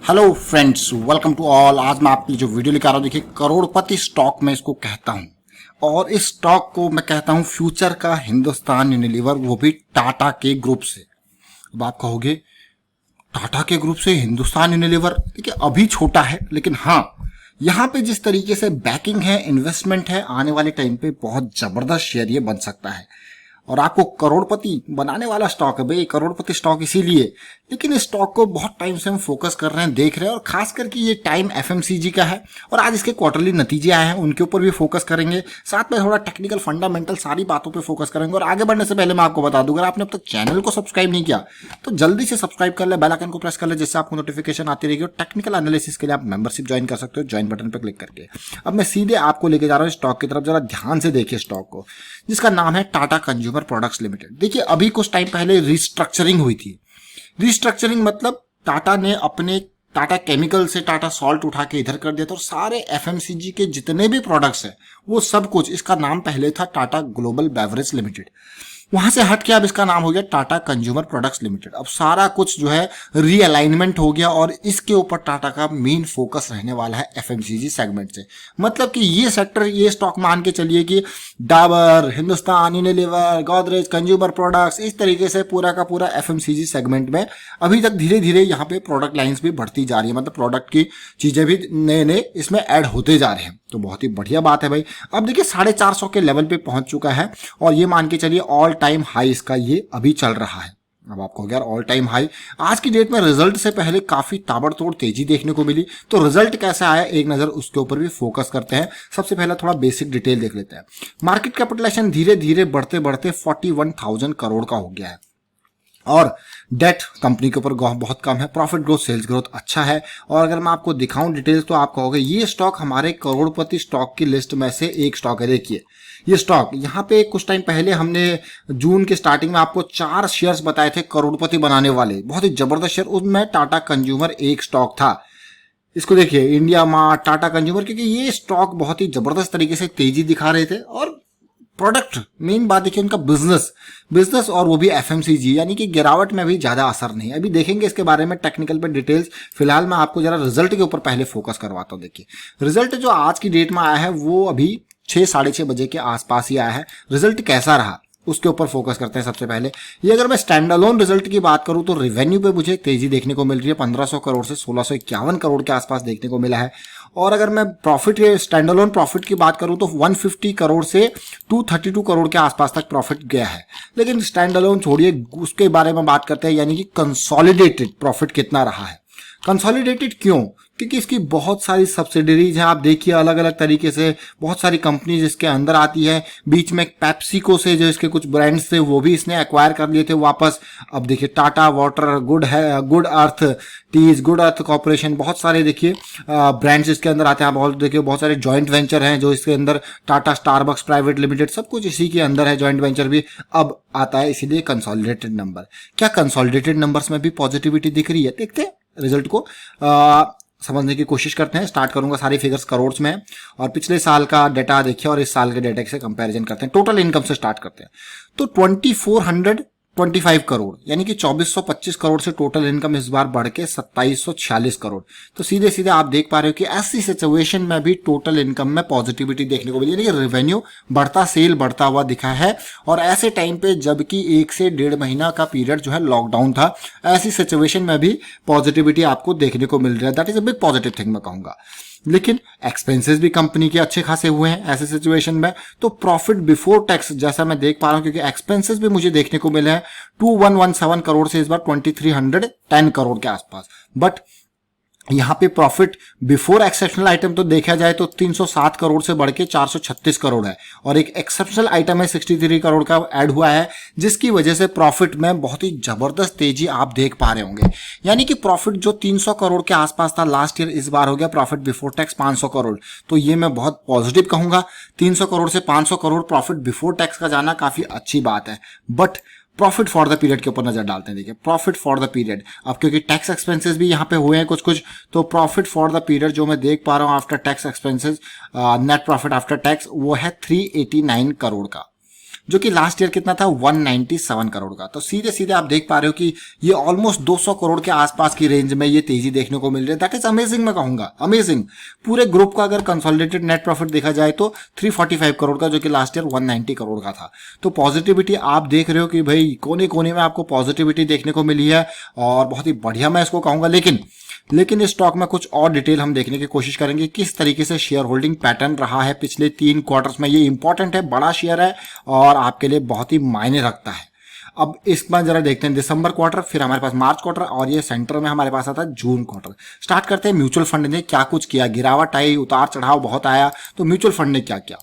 Hello friends, welcome to all. आज मैं आपके लिए जो वीडियो लेकर आ रहा हूँ, देखिए करोड़पति स्टॉक मैं इसको कहता हूँ और इस स्टॉक को मैं कहता हूँ फ्यूचर का हिंदुस्तान यूनिलीवर, वो भी टाटा के ग्रुप से। अब आप कहोगे टाटा के ग्रुप से हिंदुस्तान यूनिलीवर, देखिए अभी छोटा है, लेकिन हाँ यहाँ पे जिस तरीके से बैकिंग है, इन्वेस्टमेंट है, आने वाले टाइम पे बहुत जबरदस्त शेयर ये बन सकता है और आपको करोड़पति बनाने वाला स्टॉक है भाई। करोड़पति स्टॉक इसीलिए, लेकिन इस स्टॉक को बहुत टाइम से हम फोकस कर रहे हैं, देख रहे हैं, और खास करके ये टाइम एफएमसीजी का है और आज इसके क्वार्टरली नतीजे आए हैं, उनके ऊपर भी फोकस करेंगे। साथ में थोड़ा टेक्निकल फंडामेंटल सारी बातों पे फोकस करेंगे। और आगे बढ़ने से पहले मैं आपको बता दूं, अगर आपने अब तक चैनल को सब्सक्राइब नहीं किया तो जल्दी से सब्सक्राइब कर ले, बेल आइकन को प्रेस कर ले, जिससे आपको नोटिफिकेशन आती रहेगी। और टेक्निकल एनालिसिस के लिए आप मेंबरशिप ज्वाइन कर सकते हो, ज्वाइन बटन पर क्लिक करके। अब मैं सीधे आपको लेके जा रहा हूँ स्टॉक की तरफ। जरा ध्यान से देखिए स्टॉक को, जिसका नाम है टाटा कंज्यूमर प्रोडक्ट्स लिमिटेड। देखिए अभी कुछ टाइम पहले रिस्ट्रक्चरिंग हुई थी। रिस्ट्रक्चरिंग मतलब टाटा ने अपने टाटा केमिकल से टाटा सॉल्ट उठा के इधर कर दिया था और सारे एफएमसीजी के जितने भी प्रोडक्ट्स हैं वो सब कुछ, इसका नाम पहले था टाटा ग्लोबल बेवरेज लिमिटेड, वहां से हट के अब इसका नाम हो गया टाटा कंज्यूमर प्रोडक्ट्स लिमिटेड। अब सारा कुछ जो है रीअलाइनमेंट हो गया और इसके ऊपर टाटा का मेन फोकस रहने वाला है एफएमसीजी सेगमेंट से। मतलब कि ये सेक्टर, ये स्टॉक मान के चलिए कि Dabur, Hindustan Unilever, Godrej consumer products, इस तरीके से पूरा का पूरा एफएमसीजी सेगमेंट में अभी तक धीरे धीरे यहाँ पे प्रोडक्ट लाइंस भी बढ़ती जा रही है। मतलब प्रोडक्ट की चीजें भी नए नए इसमें ऐड होते जा रहे हैं, तो बहुत ही बढ़िया बात है भाई। अब देखिए 450 के लेवल पे पहुंच चुका है और ये मान के चलिए ऑल टाइम हाई इसका ये अभी चल रहा है। अब आपको हो गया ऑल टाइम हाई। आज की डेट में रिजल्ट से पहले काफी ताबड़तोड़ तेजी देखने को मिली, तो रिजल्ट कैसा आया एक नजर उसके ऊपर भी फोकस करते हैं। सबसे पहले थोड़ा बेसिक डिटेल देख लेते हैं। मार्केट कैपिटलाइजेशन धीरे धीरे बढ़ते बढ़ते 41,000 करोड़ का हो गया है और डेट कंपनी के ऊपर बहुत कम है। प्रॉफिट ग्रोथ, सेल्स ग्रोथ अच्छा है। और अगर मैं आपको दिखाऊं डिटेल्स तो आप कहोगे ये स्टॉक हमारे करोड़पति स्टॉक की लिस्ट में से एक स्टॉक है। देखिए ये स्टॉक यहाँ पे कुछ टाइम पहले हमने जून के स्टार्टिंग में आपको 4 शेयर्स बताए थे करोड़पति बनाने वाले, बहुत ही जबरदस्त शेयर। उनमें टाटा कंज्यूमर एक स्टॉक था। इसको देखिए इंडिया मार्ट, टाटा कंज्यूमर, क्योंकि ये स्टॉक बहुत ही जबरदस्त तरीके से तेजी दिखा रहे थे और प्रोडक्ट, मेन बात देखिए उनका बिजनेस और वो भी एफएमसीजी, यानी कि गिरावट में भी ज्यादा असर नहीं। अभी देखेंगे इसके बारे में टेक्निकल पे डिटेल्स। फिलहाल मैं आपको जरा रिजल्ट के ऊपर पहले फोकस करवाता हूँ। देखिए रिजल्ट जो आज की डेट में आया है वो अभी 6 साढ़े 6 बजे के आसपास ही आया है। रिजल्ट कैसा रहा उसके ऊपर फोकस करते हैं सबसे पहले। ये अगर मैं स्टैंड अलोन रिजल्ट की बात करूं तो रेवेन्यू पे मुझे तेजी देखने को मिल रही है। 1500 करोड़ से 1651 करोड़ के आसपास देखने को मिला है। और अगर मैं प्रॉफिट, स्टैंड अलोन प्रॉफिट की बात करूं तो 150 करोड़ से 232 करोड़ के आसपास तक प्रॉफिट गया है। लेकिन स्टैंड अलोन छोड़िए, उसके बारे में बात करते हैं, यानी कि कंसोलिडेटेड प्रॉफिट कितना रहा है। कंसोलिडेटेड क्यों? क्योंकि इसकी बहुत सारी सब्सिडरीज हैं। आप देखिए अलग अलग तरीके से बहुत सारी कंपनीज इसके अंदर आती है। बीच में पैप्सिको से जो इसके कुछ ब्रांड्स थे वो भी इसने एक्वायर कर लिए थे वापस। अब देखिए टाटा वाटर, गुड अर्थ टीज, गुड अर्थ कॉर्पोरेशन, बहुत सारे देखिए ब्रांड्स इसके अंदर आते हैं। बहुत देखिए बहुत सारे जॉइंट वेंचर हैं जो इसके अंदर, टाटा स्टारबक्स प्राइवेट लिमिटेड, सब कुछ इसी के अंदर है। जॉइंट वेंचर भी अब आता है, इसीलिए कंसोलिडेटेड नंबर। क्या कंसोलिडेटेड नंबर्स में भी पॉजिटिविटी दिख रही है? देखते हैं रिजल्ट को समझने की कोशिश करते हैं। स्टार्ट करूंगा, सारी फिगर्स करोड़ में है और पिछले साल का डेटा देखिए और इस साल के डेटा से कंपैरिजन करते हैं। टोटल इनकम से स्टार्ट करते हैं तो 2425 करोड़, यानी कि 2425 करोड़ से टोटल इनकम इस बार बढ़ के 2746 करोड़। तो सीधे सीधे आप देख पा रहे हो कि ऐसी सिचुएशन में भी टोटल इनकम में पॉजिटिविटी देखने को मिली, यानी कि रेवेन्यू बढ़ता, सेल बढ़ता हुआ दिखा है। और ऐसे टाइम पे जबकि 1 से 1.5 महीना का पीरियड जो है लॉकडाउन था, ऐसी सिचुएशन में भी पॉजिटिविटी आपको देखने को मिल रहा है। That is a big positive thing मैं कहूंगा। लेकिन एक्सपेंसेस भी कंपनी के अच्छे खासे हुए हैं ऐसे सिचुएशन में। तो प्रॉफिट बिफोर टैक्स जैसा मैं देख पा रहा हूं, क्योंकि एक्सपेंसेस भी मुझे देखने को मिले हैं 2117 करोड़ से इस बार 2310 करोड़ के आसपास। बट यहां पे प्रॉफिट बिफोर एक्सेप्शनल आइटम तो देखा जाए तो 307 करोड़ से बढ़ के 436 करोड़ है और एक एक्सेप्शनल आइटम है 63 करोड़ का ऐड हुआ है, जिसकी वजह से प्रॉफिट में बहुत ही जबरदस्त तेजी आप देख पा रहे होंगे। यानी कि प्रॉफिट जो 300 करोड़ के आसपास था लास्ट ईयर, इस बार हो गया प्रॉफिट बिफोर टैक्स 500 करोड़। तो ये मैं बहुत पॉजिटिव कहूंगा। 300 करोड़ से 500 करोड़ प्रॉफिट बिफोर टैक्स का जाना काफी अच्छी बात है। But profit for the period के ऊपर नजर डालते हैं। देखिए प्रॉफिट फॉर द पीरियड, अब क्योंकि टैक्स एक्सपेंसेस भी यहाँ पे हुए हैं कुछ, तो प्रॉफिट फॉर द पीरियड जो मैं देख पा रहा हूँ after tax expenses, net profit after tax, वो है 389 करोड़ का। जो कि लास्ट ईयर कितना था 197 करोड़ का। तो सीधे सीधे आप देख पा रहे हो कि ये ऑलमोस्ट 200 करोड़ के आसपास की रेंज में ये तेजी देखने को मिल रही है। दैट इज अमेजिंग, मैं कहूंगा अमेजिंग। पूरे ग्रुप का अगर कंसोलिडेटेड नेट प्रॉफिट देखा जाए तो 345 करोड़ का, जो कि लास्ट ईयर 190 करोड़ का था। तो पॉजिटिविटी आप देख रहे हो कि भाई कोने कोने में आपको पॉजिटिविटी देखने को मिली है और बहुत ही बढ़िया मैं इसको कहूंगा। लेकिन इस स्टॉक में कुछ और डिटेल हम देखने की कोशिश करेंगे, किस तरीके से शेयर होल्डिंग पैटर्न रहा है पिछले 3 क्वार्टर्स में। ये इंपॉर्टेंट है, बड़ा शेयर है और आपके लिए बहुत ही मायने रखता है। अब इस बार जरा देखते हैं दिसंबर क्वार्टर, फिर हमारे पास मार्च क्वार्टर और ये सेंटर में हमारे पास आता है जून क्वार्टर। स्टार्ट करते हैं म्यूचुअल फंड ने क्या कुछ किया। गिरावट आई, उतार चढ़ाव बहुत आया, तो म्यूचुअल फंड ने क्या किया।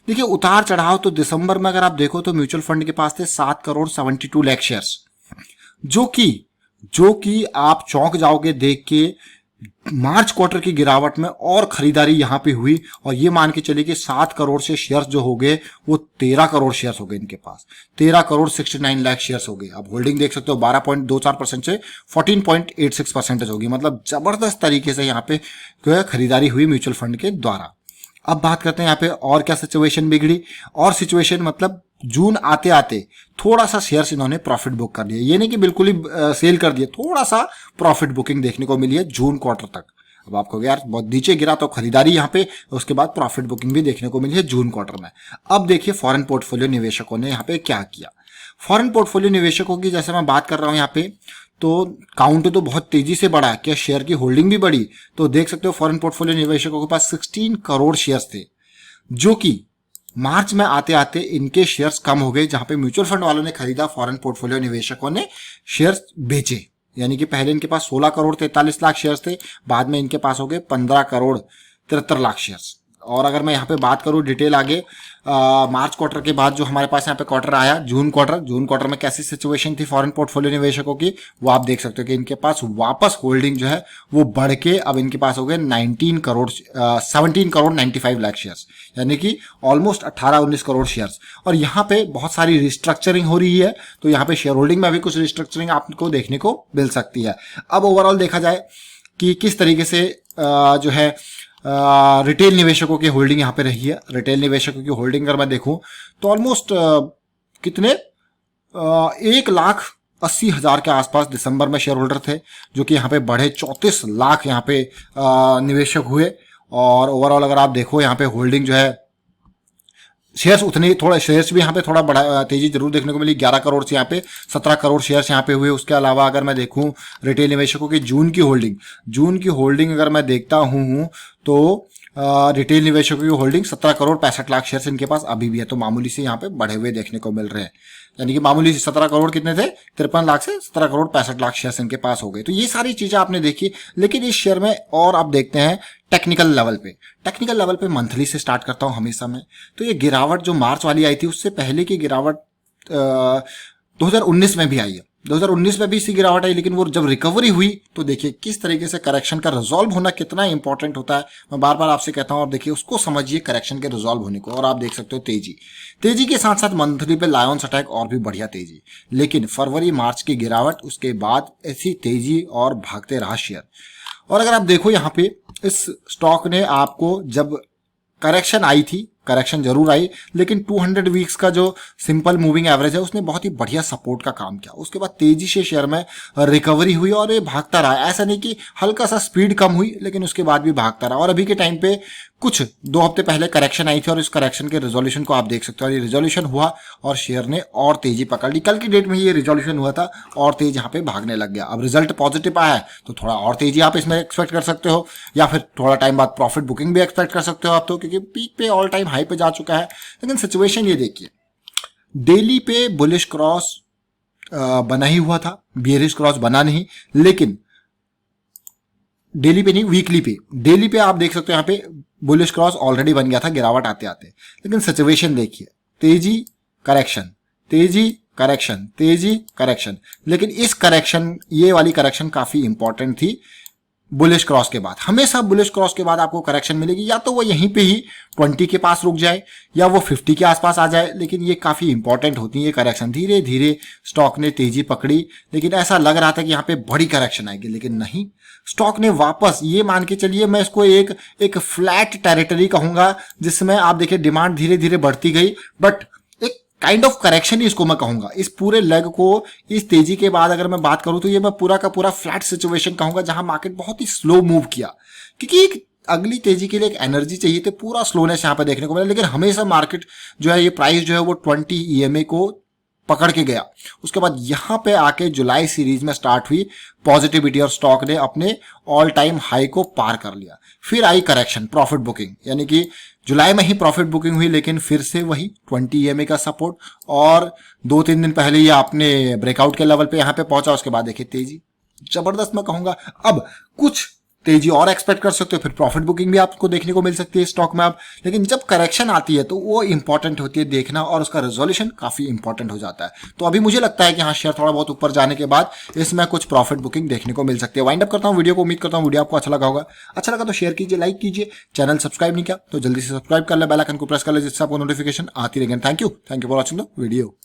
देखिए उतार चढ़ाव तो दिसंबर में अगर आप देखो तो म्यूचुअल फंड के पास थे 7 करोड़ 72 लाख शेयर्स, जो कि आप चौंक जाओगे देख के। मार्च क्वार्टर की गिरावट में और खरीदारी यहां पे हुई और ये मान के चलिए कि 7 करोड़ से शेयर्स जो हो गए वो 13 करोड़ शेयर्स हो गए इनके पास। 13 करोड़ 69 लाख शेयर्स हो गए। अब होल्डिंग देख सकते हो 12.24% से 14.86% होगी। मतलब जबरदस्त तरीके से यहाँ पे खरीदारी हुई म्यूचुअल फंड के द्वारा। अब बात करते हैं यहाँ पे और क्या सिचुएशन बिगड़ी। और सिचुएशन मतलब जून आते आते थोड़ा सा शेयर्स इन्होंने प्रॉफिट बुक कर दिया। ये नहीं कि बिल्कुल ही सेल कर दिया, थोड़ा सा प्रॉफिट बुकिंग देखने को मिली है जून क्वार्टर तक। अब आपको यार बहुत नीचे गिरा तो खरीदारी यहाँ पे, उसके बाद प्रॉफिट बुकिंग भी देखने को मिली है जून क्वार्टर में। अब देखिए फॉरेन पोर्टफोलियो निवेशकों ने यहाँ पे क्या किया। फॉरेन पोर्टफोलियो निवेशकों की जैसे मैं बात कर रहा हूँ यहाँ पे, तो काउंट तो बहुत तेजी से बढ़ा, क्या शेयर की होल्डिंग भी बढ़ी। तो देख सकते हो फॉरेन पोर्टफोलियो निवेशकों के पास 16 करोड़ शेयर्स थे, जो कि मार्च में आते आते इनके शेयर्स कम हो गए। जहां पे म्यूचुअल फंड वालों ने खरीदा, फॉरेन पोर्टफोलियो निवेशकों ने शेयर्स बेचे। यानी कि पहले इनके पास 16 करोड़ 43 लाख शेयर्स थे, बाद में इनके पास हो गए 15 करोड़ 73 लाख शेयर्स। और अगर मैं यहाँ पे बात करूँ डिटेल आगे, मार्च क्वार्टर के बाद जो हमारे पास यहाँ पे क्वार्टर आया जून क्वार्टर में कैसी सिचुएशन थी फॉरेन पोर्टफोलियो निवेशकों की, वो आप देख सकते हो कि इनके पास वापस होल्डिंग जो है वो बढ़ के अब इनके पास हो गए 17 करोड़ 95 लाख शेयर्स, यानी कि ऑलमोस्ट 18-19 करोड़ शेयर्स। और यहाँ पे बहुत सारी रिस्ट्रक्चरिंग हो रही है, तो यहाँ पे शेयर होल्डिंग में भी कुछ रिस्ट्रक्चरिंग आपको देखने को मिल सकती है। अब ओवरऑल देखा जाए कि किस तरीके से जो है रिटेल निवेशकों की होल्डिंग यहाँ पे रही है। रिटेल निवेशकों की होल्डिंग अगर मैं देखूं तो ऑलमोस्ट कितने 1,80,000 के आसपास दिसंबर में शेयर होल्डर थे, जो कि यहाँ पे बढ़े 34 लाख यहाँ पे निवेशक हुए। और ओवरऑल अगर आप देखो यहाँ पे होल्डिंग जो है शेयर्स उतने थोड़ा शेयर्स भी यहाँ पे थोड़ा बड़ा तेजी जरूर देखने को मिली। 11 करोड़ से यहाँ पे 17 करोड़ शेयर्स यहाँ पे हुए। उसके अलावा अगर मैं देखूं रिटेल निवेशकों की जून की होल्डिंग अगर मैं देखता हूं तो रिटेल निवेशकों की होल्डिंग 17 करोड़ 65 लाख शेयर्स इनके पास अभी भी है। तो मामूली से यहाँ पे बढ़े हुए देखने को मिल रहे हैं, यानी कि मामूली से 17 करोड़ कितने थे 53 लाख से 17 करोड़ 65 लाख शेयर्स इनके पास हो गए। तो ये सारी चीजें आपने देखी। लेकिन इस शेयर में और आप देखते हैं टेक्निकल लेवल पे मंथली से स्टार्ट करता हूं हमेशा मैं। तो ये गिरावट जो मार्च वाली आई थी उससे पहले की गिरावट 2019 में भी आई है। 2019 में भी इसी गिरावट आई, लेकिन वो जब रिकवरी हुई तो देखिए किस तरीके से करेक्शन का रिजॉल्व होना कितना इंपॉर्टेंट होता है। मैं बार बार आपसे कहता हूं, और देखिए उसको समझिए करेक्शन के रिजॉल्व होने को। और आप देख सकते हो तेजी के साथ साथ मंथली पे लायंस अटैक और भी बढ़िया तेजी, लेकिन फरवरी मार्च की गिरावट, उसके बाद ऐसी तेजी और भागते रहा शेयर। और अगर आप देखो यहाँ पे इस स्टॉक ने आपको जब करेक्शन आई थी, करेक्शन जरूर आई, लेकिन 200 वीक्स का जो सिंपल मूविंग एवरेज है उसने बहुत ही बढ़िया सपोर्ट का काम किया। उसके बाद तेजी से शेयर में रिकवरी हुई और ये भागता रहा। ऐसा नहीं कि हल्का सा स्पीड कम हुई, लेकिन उसके बाद भी भागता रहा। और अभी के टाइम पे कुछ 2 हफ्ते पहले करेक्शन आई थी और इस करेक्शन के रिजोल्यूशन को आप देख सकते हो। ये रिजोल्यूशन हुआ और शेयर ने और तेजी पकड़ ली। कल की डेट में ये रिजोल्यूशन हुआ था और तेज यहाँ पे भागने लग गया। अब रिजल्ट पॉजिटिव आया है तो थोड़ा और तेजी आप इसमें एक्सपेक्ट कर सकते हो, या फिर थोड़ा टाइम बाद प्रॉफिट बुकिंग भी एक्सपेक्ट कर सकते हो आप, तो क्योंकि पीक पे ऑल टाइम हाई पे जा चुका है। लेकिन सिचुएशन ये देखिए, डेली पे बुलिश क्रॉस बना ही हुआ था, बियरिश क्रॉस बना नहीं। लेकिन डेली पे नहीं, डेली पे आप देख सकते हो यहाँ पे बुलिश क्रॉस ऑलरेडी बन गया था गिरावट आते आते। लेकिन सिचुएशन देखिए, तेजी करेक्शन, तेजी करेक्शन, तेजी करेक्शन। लेकिन इस करेक्शन, ये वाली करेक्शन काफी इंपॉर्टेंट थी। बुलिश क्रॉस के बाद, हमेशा बुलिश क्रॉस के बाद आपको करेक्शन मिलेगी, या तो वो यहीं पे ही 20 के पास रुक जाए या वो 50 के आसपास आ जाए। लेकिन ये काफी इंपॉर्टेंट होती है करेक्शन। धीरे धीरे स्टॉक ने तेजी पकड़ी, लेकिन ऐसा लग रहा था कि यहाँ पे बड़ी करेक्शन आएगी, लेकिन नहीं। स्टॉक ने वापस, ये मान के चलिए मैं इसको एक फ्लैट टेरिटरी कहूंगा, जिसमें आप देखिए डिमांड धीरे धीरे बढ़ती गई, बट एक काइंड ऑफ करेक्शन ही इसको मैं कहूंगा। इस पूरे लेग को इस तेजी के बाद अगर मैं बात करूं तो ये मैं पूरा का पूरा फ्लैट सिचुएशन कहूंगा, जहां मार्केट बहुत ही स्लो मूव किया, क्योंकि एक अगली तेजी के लिए एक एनर्जी चाहिए थी। पूरा स्लोनेस यहाँ पे देखने को मिला, लेकिन हमेशा मार्केट जो है, ये प्राइस जो है वो 20 EMA को पकड़ के गया। उसके बाद यहां पे आके जुलाई सीरीज में स्टार्ट हुई पॉजिटिविटी और स्टॉक ने अपने ऑल टाइम हाई को पार कर लिया। फिर आई करेक्शन, प्रॉफिट बुकिंग, यानी कि जुलाई में ही प्रॉफिट बुकिंग हुई, लेकिन फिर से वही 20 EMA का सपोर्ट, और 2-3 दिन पहले ये आपने ब्रेकआउट के लेवल पे यहां पे पहुंचा। उसके बाद देखिए तेजी जबरदस्त मैं कहूंगा। अब कुछ तेजी और एक्सपेक्ट कर सकते हो, फिर प्रॉफिट बुकिंग भी आपको देखने को मिल सकती है स्टॉक में अब। लेकिन जब करेक्शन आती है तो वो इंपॉर्टेंट होती है देखना, और उसका रेजोल्यूशन काफी इंपॉर्टेंट हो जाता है। तो अभी मुझे लगता है कि हाँ, शेयर थोड़ा बहुत ऊपर जाने के बाद इसमें कुछ प्रॉफिट बुकिंग देखने को मिल सकती है। वाइंड अप करता हूँ वीडियो को, उम्मीद करता हूँ वीडियो आपको अच्छा लगा होगा। अच्छा लगा तो शेयर कीजिए, लाइक कीजिए, चैनल सब्सक्राइब नहीं किया तो जल्दी से सब्सक्राइब कर ले, बेल आइकन को प्रेस कर ले, जिससे आपको नोटिफिकेशन आती रहेगी। Thank you for watching the video.